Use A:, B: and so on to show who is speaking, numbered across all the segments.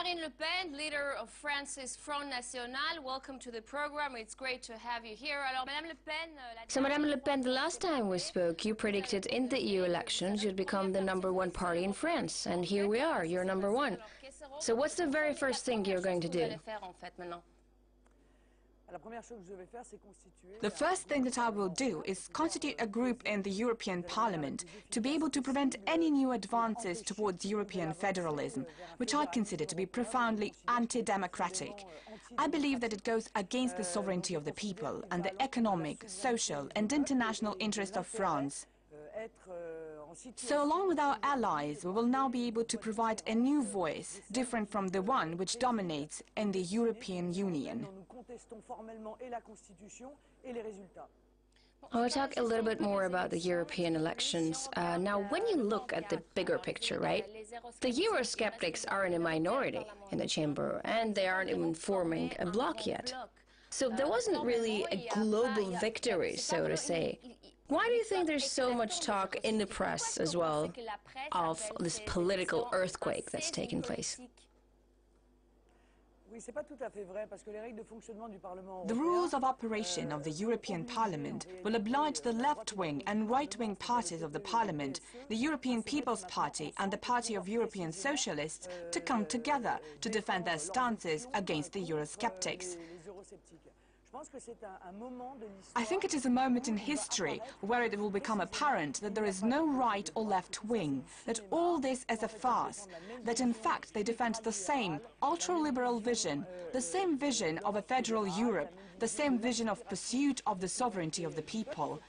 A: Marine Le Pen, leader of France's Front National, welcome to the program. It's great to have you here. Alors, Madame Le Pen,
B: So, Madame Le Pen, the last time we spoke, you predicted in the EU elections you'd become the #1 party in France, and here we are, you're #1. So what's the very first thing you're going to do?
C: The first thing that I will do is constitute a group in the European Parliament to be able to prevent any new advances towards European federalism, which I consider to be profoundly anti-democratic. I believe that it goes against the sovereignty of the people and the economic, social and international interest of France. So along with our allies, we will now be able to provide a new voice, different from the one which dominates in the European Union.
B: I will talk a little bit more about the European elections. Now, when you look at the bigger picture, right, the Eurosceptics are in a minority in the chamber, and they aren't even forming a bloc yet. So there wasn't really a global victory, so to say. Why do you think there's so much talk in the press as well of this political earthquake that's taken place?
C: The rules of operation of the European Parliament will oblige the left-wing and right-wing parties of the Parliament, the European People's Party and the Party of European Socialists, to come together to defend their stances against the Eurosceptics. I think it is a moment in history where it will become apparent that there is no right or left wing, that all this is a farce, that in fact they defend the same ultra-liberal vision, the same vision of a federal Europe, the same vision of pursuit of the sovereignty of the people.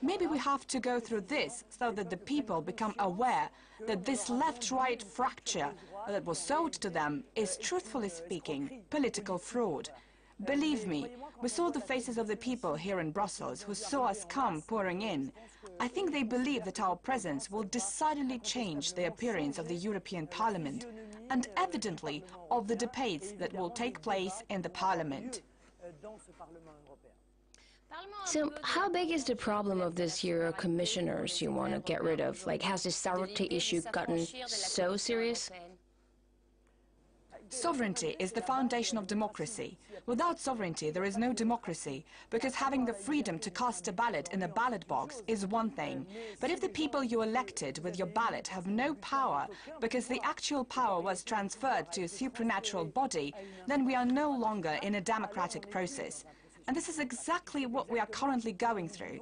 C: Maybe we have to go through this so that the people become aware that this left-right fracture that was sold to them is, truthfully speaking, political fraud. Believe me, we saw the faces of the people here in Brussels who saw us come pouring in. I think they believe that our presence will decidedly change the appearance of the European Parliament and evidently of the debates that will take place in the Parliament.
B: So how big is the problem of this Euro commissioners you want to get rid of? Like, has the sovereignty issue gotten so serious?
C: Sovereignty is the foundation of democracy. Without sovereignty, there is no democracy, because having the freedom to cast a ballot in a ballot box is one thing. But if the people you elected with your ballot have no power, because the actual power was transferred to a supernatural body, then we are no longer in a democratic process. And this is exactly what we are currently going through.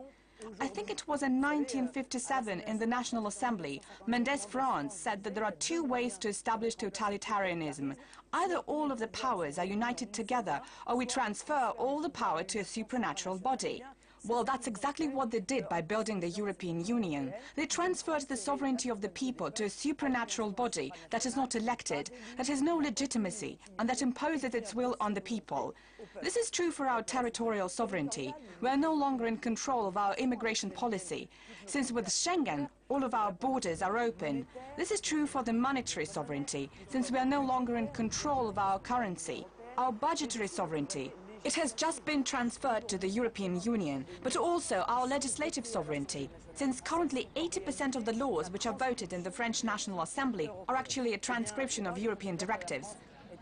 C: I think it was in 1957 in the National Assembly, Mendès France said that there are two ways to establish totalitarianism. Either all of the powers are united together, or we transfer all the power to a supernatural body. Well, that's exactly what they did by building the European Union. They transferred the sovereignty of the people to a supernatural body that is not elected, that has no legitimacy, and that imposes its will on the people. This is true for our territorial sovereignty. We are no longer in control of our immigration policy, since with Schengen, all of our borders are open. This is true for the monetary sovereignty, since we are no longer in control of our currency. Our budgetary sovereignty, it has just been transferred to the European Union, but also our legislative sovereignty, since currently 80% of the laws which are voted in the French National Assembly are actually a transcription of European directives.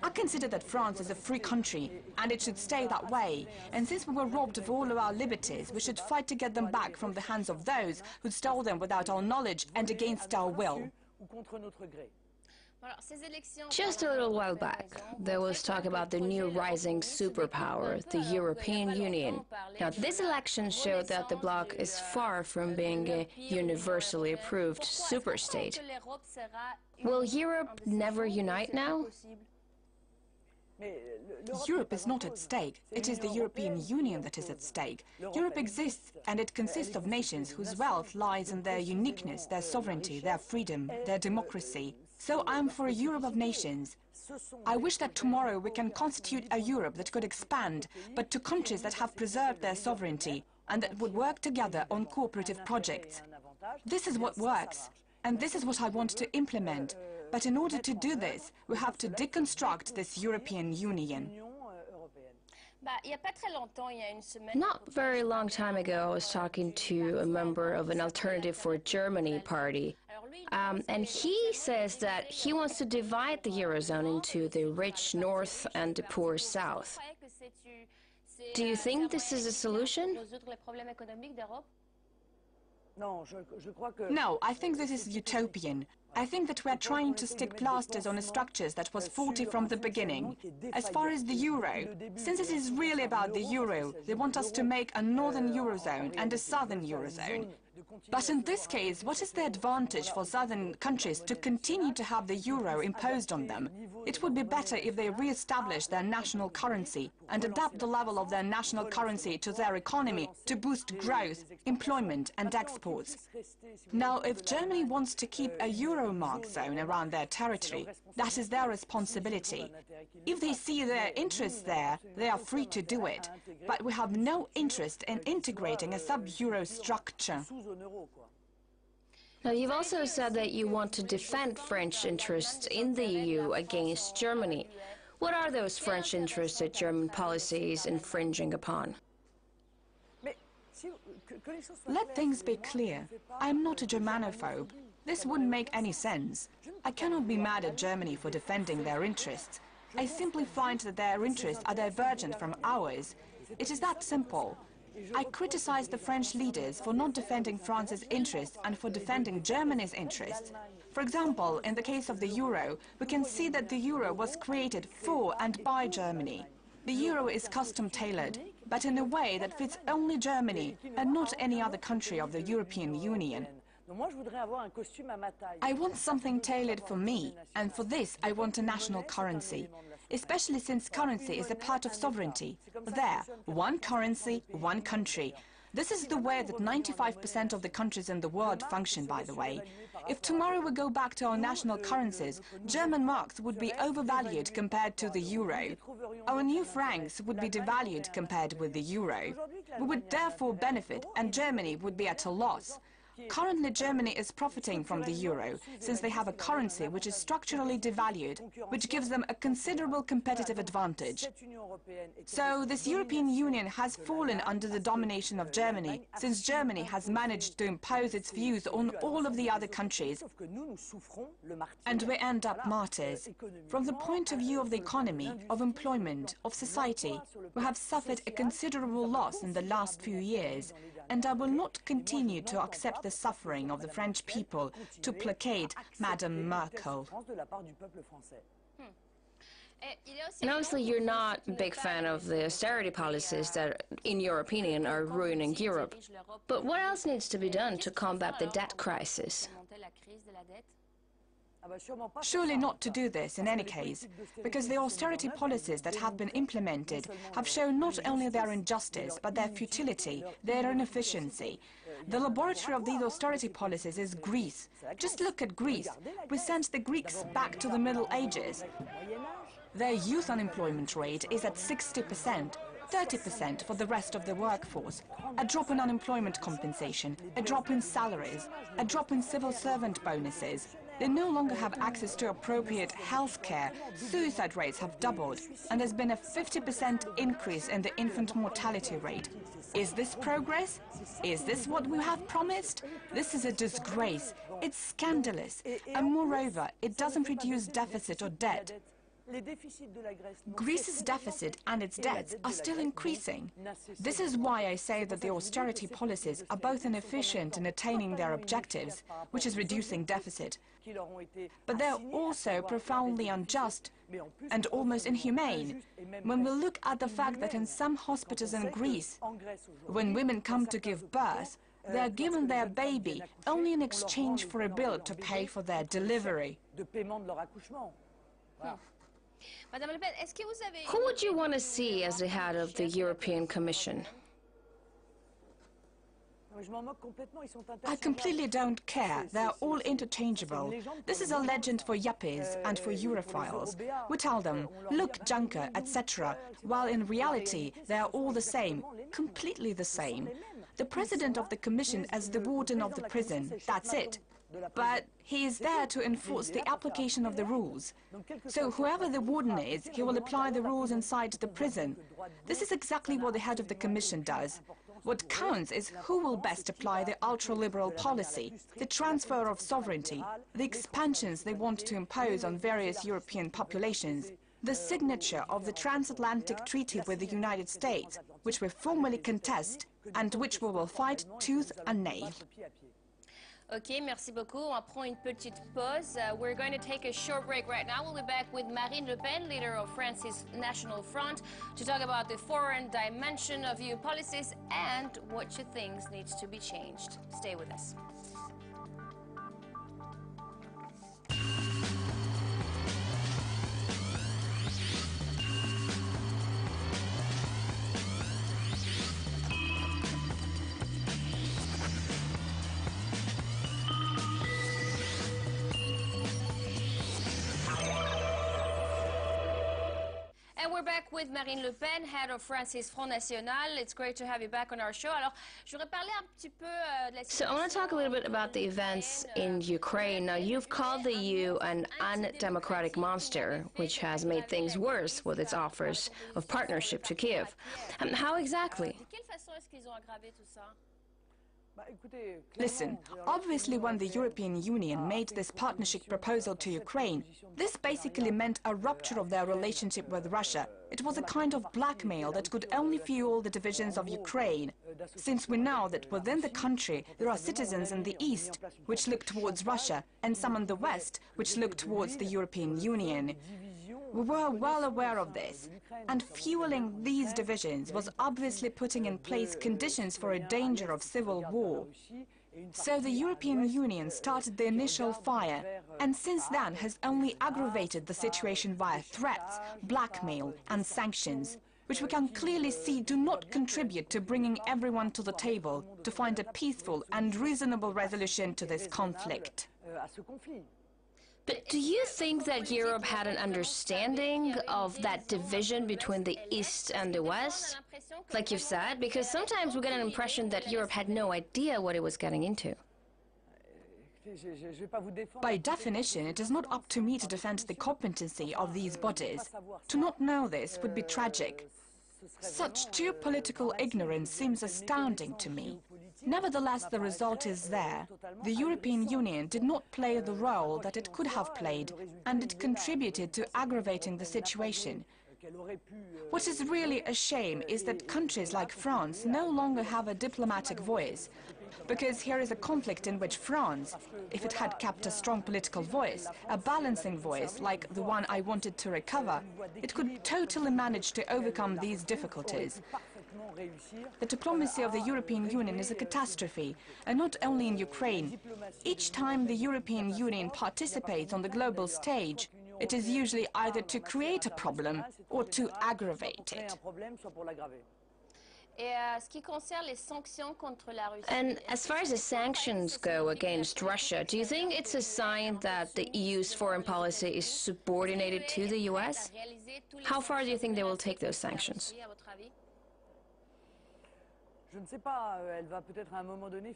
C: I consider that France is a free country, and it should stay that way. And since we were robbed of all of our liberties, we should fight to get them back from the hands of those who stole them without our knowledge and against our will.
B: Just a little while back, there was talk about the new rising superpower, the European Union. Now, this election showed that the bloc is far from being a universally approved superstate. Will Europe never unite now?
C: Europe is not at stake. It is the European Union that is at stake. Europe exists, and it consists of nations whose wealth lies in their uniqueness, their sovereignty, their freedom, their democracy. So I am for a Europe of nations. I wish that tomorrow we can constitute a Europe that could expand, but to countries that have preserved their sovereignty and that would work together on cooperative projects. This is what works, and this is what I want to implement. But in order to do this, we have to deconstruct this European Union.
B: Not very long time ago, I was talking to a member of an Alternative for Germany party, And he says that he wants to divide the Eurozone into the rich north and the poor south. Do you think this is a solution?
C: No, I think this is utopian. I think that we're trying to stick plasters on structures that was faulty from the beginning. As far as the euro, since it is really about the euro, they want us to make a northern eurozone and a southern eurozone. But in this case, what is the advantage for southern countries to continue to have the euro imposed on them? It would be better if they re-establish their national currency and adapt the level of their national currency to their economy to boost growth, employment and exports. Now, if Germany wants to keep a euro mark zone around their territory, that is their responsibility. If they see their interests there, they are free to do it. But we have no interest in integrating a sub-euro structure.
B: Now, you've also said that you want to defend French interests in the EU against Germany. What are those French interests that German policy is infringing upon?
C: Let things be clear. I am not a Germanophobe. This wouldn't make any sense. I cannot be mad at Germany for defending their interests. I simply find that their interests are divergent from ours. It is that simple. I criticize the French leaders for not defending France's interests and for defending Germany's interests. For example, in the case of the euro, we can see that the euro was created for and by Germany. The euro is custom-tailored, but in a way that fits only Germany and not any other country of the European Union. I want something tailored for me, and for this I want a national currency, especially since currency is a part of sovereignty. There, one currency, one country. This is the way that 95% of the countries in the world function, by the way. If tomorrow we go back to our national currencies, German marks would be overvalued compared to the euro. Our new francs would be devalued compared with the euro. We would therefore benefit, and Germany would be at a loss. Currently, Germany is profiting from the euro, since they have a currency which is structurally devalued, which gives them a considerable competitive advantage. So, this European Union has fallen under the domination of Germany, since Germany has managed to impose its views on all of the other countries, and we end up martyrs. From the point of view of the economy, of employment, of society, we have suffered a considerable loss in the last few years, and I will not continue to accept the suffering of the French people to placate Madame Merkel.
B: And obviously you're not a big fan of the austerity policies that, in your opinion, are ruining Europe. But what else needs to be done to combat the debt crisis?
C: Surely not to do this in any case, because the austerity policies that have been implemented have shown not only their injustice, but their futility, their inefficiency. The laboratory of these austerity policies is Greece. Just look at Greece. We sent the Greeks back to the Middle Ages. Their youth unemployment rate is at 60%. 30% for the rest of the workforce, a drop in unemployment compensation, a drop in salaries, a drop in civil servant bonuses. They no longer have access to appropriate health care, suicide rates have doubled, and there's been a 50% increase in the infant mortality rate. Is this progress? Is this what we have promised? This is a disgrace. It's scandalous. And moreover, it doesn't reduce deficit or debt. Greece's deficit and its debts are still increasing. This is why I say that the austerity policies are both inefficient in attaining their objectives, which is reducing deficit, but they're also profoundly unjust and almost inhumane. When we look at the fact that in some hospitals in Greece, when women come to give birth, they are given their baby only in exchange for a bill to pay for their delivery.
B: Who would you want to see as the head of the European Commission?
C: I completely don't care. They're all interchangeable. This is a legend for yuppies and for Europhiles. We tell them, look, Juncker, etc., while in reality they are all the same, completely the same. The president of the Commission as the warden of the prison, that's it. But he is there to enforce the application of the rules. So whoever the warden is, he will apply the rules inside the prison. This is exactly what the head of the Commission does. What counts is who will best apply the ultra-liberal policy, the transfer of sovereignty, the expansions they want to impose on various European populations, the signature of the transatlantic treaty with the United States, which we formally contest and which we will fight tooth and nail.
A: Ok, merci beaucoup. On prend une petite pause. We're going to take a short break right now. We'll be back with Marine Le Pen, leader of France's National Front, to talk about the foreign dimension of EU policies and what she thinks needs to be changed. Stay with us. And we're back with Marine Le Pen, head of France's Front National. It's great to have you back on our show. Alors, je voudrais parler un petit peu de la situation.
B: So I want to talk a little bit about the events in Ukraine. Now, you've called the EU an undemocratic monster, which has made things worse with its offers of partnership to Kiev. How exactly?
A: De quelle façon est-ce qu'ils ont aggravé tout ça?
C: Listen, obviously when the European Union made this partnership proposal to Ukraine, this basically meant a rupture of their relationship with Russia. It was a kind of blackmail that could only fuel the divisions of Ukraine, since we know that within the country there are citizens in the east which look towards Russia and some in the west which look towards the European Union. We were well aware of this, and fueling these divisions was obviously putting in place conditions for a danger of civil war. So the European Union started the initial fire, and since then has only aggravated the situation via threats, blackmail and sanctions, which we can clearly see do not contribute to bringing everyone to the table to find a peaceful and reasonable resolution to this conflict.
B: But do you think that Europe had an understanding of that division between the East and the West, like you've said? Because sometimes we get an impression that Europe had no idea what it was getting into.
C: By definition, it is not up to me to defend the competency of these bodies. To not know this would be tragic. Such geopolitical ignorance seems astounding to me. Nevertheless, the result is there. The European Union did not play the role that it could have played, and it contributed to aggravating the situation. What is really a shame is that countries like France no longer have a diplomatic voice, because here is a conflict in which France, if it had kept a strong political voice, a balancing voice like the one I wanted to recover, it could totally manage to overcome these difficulties. The diplomacy of the European Union is a catastrophe, and not only in Ukraine. Each time the European Union participates on the global stage, it is usually either to create a problem or to aggravate it.
B: And as far as the sanctions go against Russia, do you think it's a sign that the EU's foreign policy is subordinated to the US? How far do you think they will take those sanctions?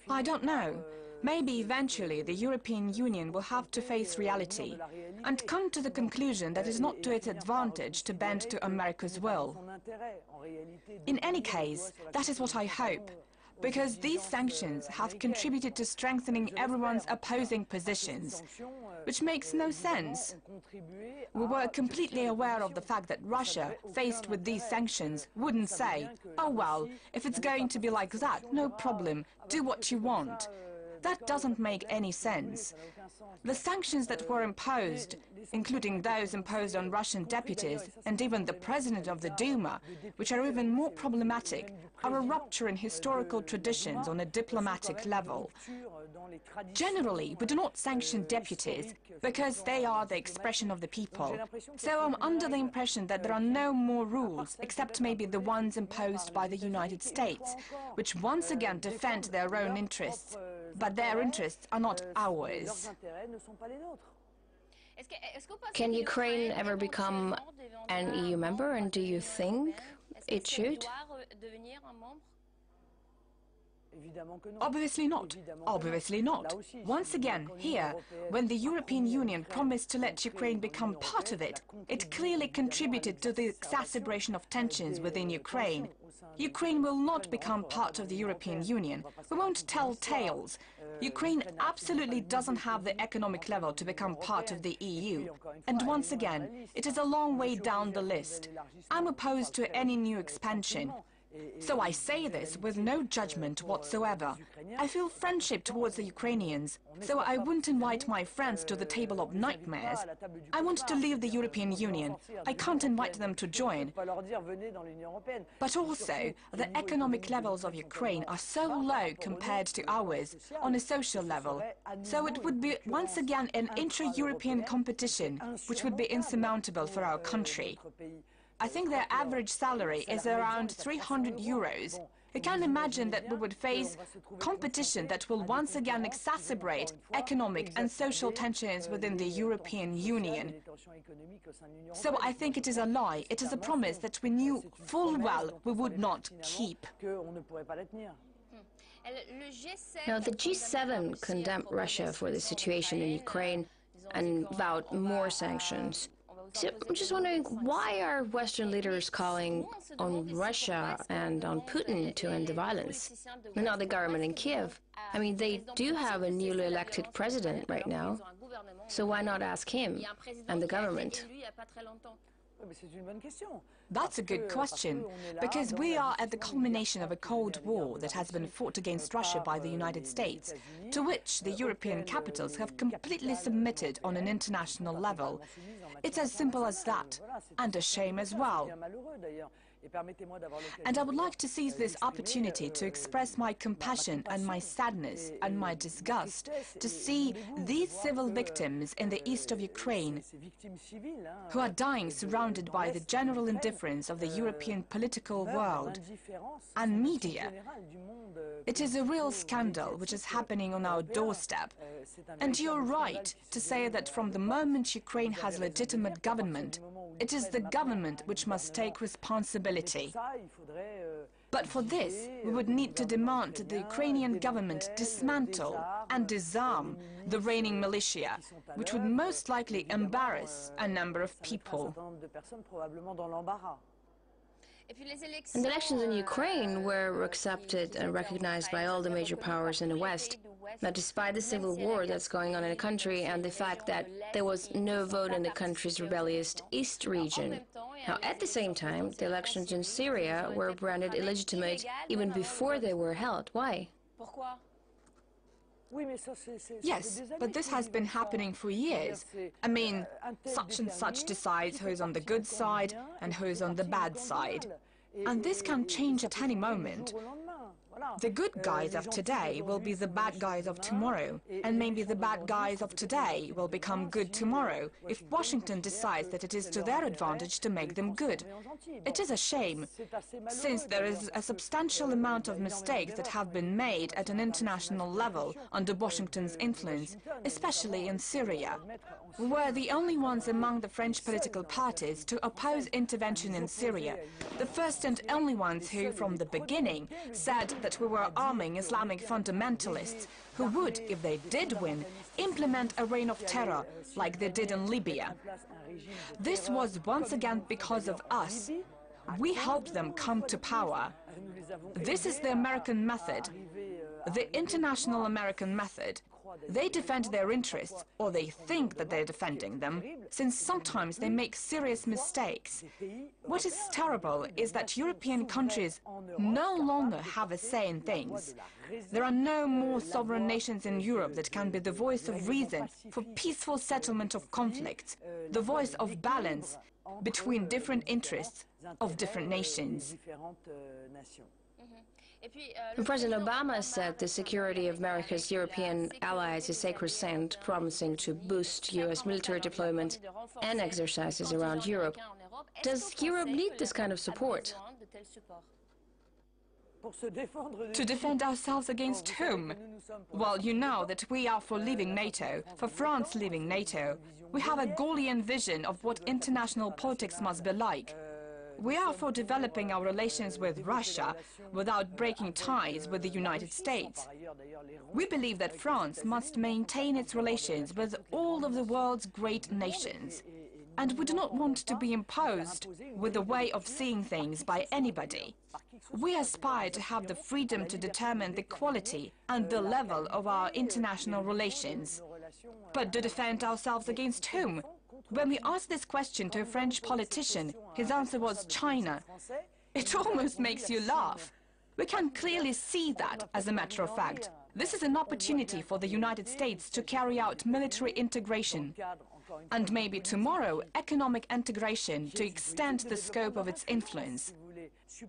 C: I don't know. Maybe eventually the European Union will have to face reality and come to the conclusion that it is not to its advantage to bend to America's will. In any case, that is what I hope, because these sanctions have contributed to strengthening everyone's opposing positions, which makes no sense. We were completely aware of the fact that Russia, faced with these sanctions, wouldn't say, "Oh well, if it's going to be like that, no problem, do what you want." That doesn't make any sense. The sanctions that were imposed, including those imposed on Russian deputies and even the president of the Duma, which are even more problematic, are a rupture in historical traditions on a diplomatic level. Generally, we do not sanction deputies because they are the expression of the people. So I'm under the impression that there are no more rules except maybe the ones imposed by the United States, which once again defend their own interests. But their interests are not ours.
B: Can Ukraine ever become an EU member, and do you think it should?
C: Obviously not. Obviously not. Once again, here, when the European Union promised to let Ukraine become part of it, it clearly contributed to the exacerbation of tensions within Ukraine. Ukraine will not become part of the European Union. We won't tell tales. Ukraine absolutely doesn't have the economic level to become part of the EU. And once again, it is a long way down the list. I'm opposed to any new expansion. So I say this with no judgment whatsoever. I feel friendship towards the Ukrainians, so I wouldn't invite my friends to the table of nightmares. I want to leave the European Union. I can't invite them to join. But also, the economic levels of Ukraine are so low compared to ours on a social level. So it would be once again an intra-European competition, which would be insurmountable for our country. I think their average salary is around 300 euros. You can imagine that we would face competition that will once again exacerbate economic and social tensions within the European Union. So I think it is a lie. It is a promise that we knew full well we would not keep.
B: Now, the G7 condemned Russia for the situation in Ukraine and vowed more sanctions. So I'm just wondering, why are Western leaders calling on Russia and on Putin to end the violence? And not the government in Kiev. I mean, they do have a newly elected president right now. So why not ask him and the government?
C: That's a good question, because we are at the culmination of a Cold War that has been fought against Russia by the United States, to which the European capitals have completely submitted on an international level. It's as simple as that, and a shame as well. And I would like to seize this opportunity to express my compassion and my sadness and my disgust to see these civil victims in the east of Ukraine who are dying surrounded by the general indifference of the European political world and media. It is a real scandal which is happening on our doorstep. And you're right to say that from the moment Ukraine has legitimate government, it is the government which must take responsibility. But for this, we would need to demand that the Ukrainian government dismantle and disarm the reigning militia, which would most likely embarrass a number of people.
B: And the elections in Ukraine were accepted and recognized by all the major powers in the West. Now, despite the civil war that's going on in the country and the fact that there was no vote in the country's rebellious East region. Now, at the same time, the elections in Syria were branded illegitimate even before they were held. Why?
C: Yes, but this has been happening for years. I mean, such and such decides who's on the good side and who's on the bad side. And this can change at any moment. The good guys of today will be the bad guys of tomorrow, and maybe the bad guys of today will become good tomorrow if Washington decides that it is to their advantage to make them good. It is a shame, since there is a substantial amount of mistakes that have been made at an international level under Washington's influence, especially in Syria. We were the only ones among the French political parties to oppose intervention in Syria, the first and only ones who, from the beginning, said that we were arming Islamic fundamentalists who would, if they did win, implement a reign of terror like they did in Libya. This was once again because of us. We helped them come to power. This is the American method, the international American method. They defend their interests, or they think that they're defending them, since sometimes they make serious mistakes. What is terrible is that European countries no longer have a say in things. There are no more sovereign nations in Europe that can be the voice of reason for peaceful settlement of conflicts, the voice of balance between different interests of different nations.
B: President Obama said the security of America's European allies is sacrosanct, promising to boost U.S. military deployment and exercises around Europe. Does Europe need this kind of support?
C: To defend ourselves against whom? Well, you know that we are for leaving NATO, for France leaving NATO. We have a Gaullian vision of what international politics must be like. We are for developing our relations with Russia without breaking ties with the United States. We believe that France must maintain its relations with all of the world's great nations. And we do not want to be imposed with a way of seeing things by anybody. We aspire to have the freedom to determine the quality and the level of our international relations. But to defend ourselves against whom? When we asked this question to a French politician, his answer was China. It almost makes you laugh. We can clearly see that, as a matter of fact. This is an opportunity for the United States to carry out military integration, and maybe tomorrow economic integration to extend the scope of its influence.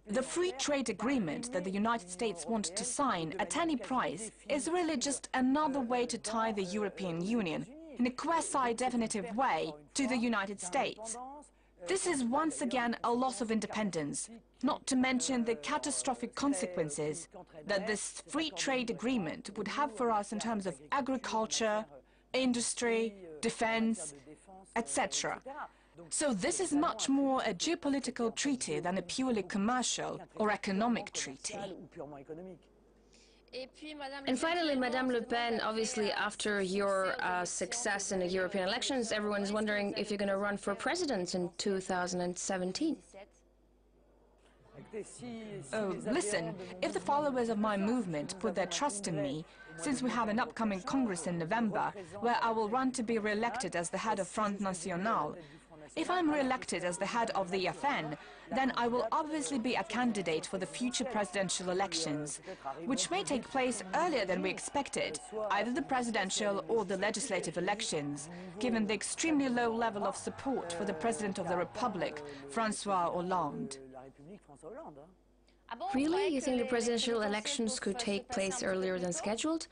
C: The free trade agreement that the United States wants to sign at any price is really just another way to tie the European Union, in a quasi-definitive way, to the United States. This is once again a loss of independence, not to mention the catastrophic consequences that this free trade agreement would have for us in terms of agriculture, industry, defense, etc. So this is much more a geopolitical treaty than a purely commercial or economic treaty.
B: And finally, Madame Le Pen, obviously after your success in the European elections, everyone is wondering if you're going to run for president in 2017.
C: Oh, listen, if the followers of my movement put their trust in me, since we have an upcoming Congress in November, where I will run to be re-elected as the head of Front National, if I'm re-elected as the head of the FN, then I will obviously be a candidate for the future presidential elections, which may take place earlier than we expected, either the presidential or the legislative elections, given the extremely low level of support for the President of the Republic, François Hollande.
B: Really? You think the presidential elections could take place earlier than scheduled?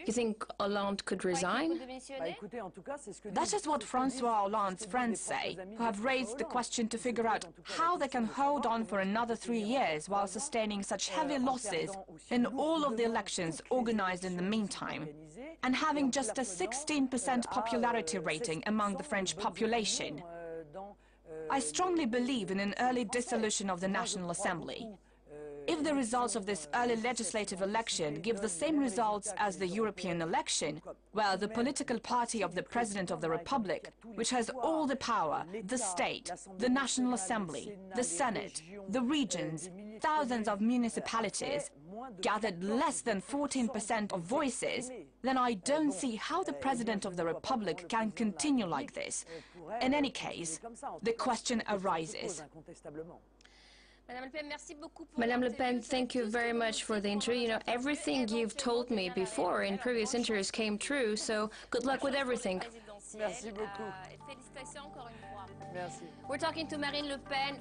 B: You think Hollande could resign?
C: That is what François Hollande's friends say, who have raised the question to figure out how they can hold on for another 3 years while sustaining such heavy losses in all of the elections organized in the meantime, and having just a 16% popularity rating among the French population. I strongly believe in an early dissolution of the National Assembly. If the results of this early legislative election give the same results as the European election, well, the political party of the President of the Republic, which has all the power, the state, the National Assembly, the Senate, the regions, thousands of municipalities, gathered less than 14% of voices, then I don't see how the President of the Republic can continue like this. In any case, the question arises.
B: Madame Le Pen, thank you very much for the interview. You know, everything you've told me before in previous interviews came true, so good luck with everything.
A: We're talking to Marine Le Pen.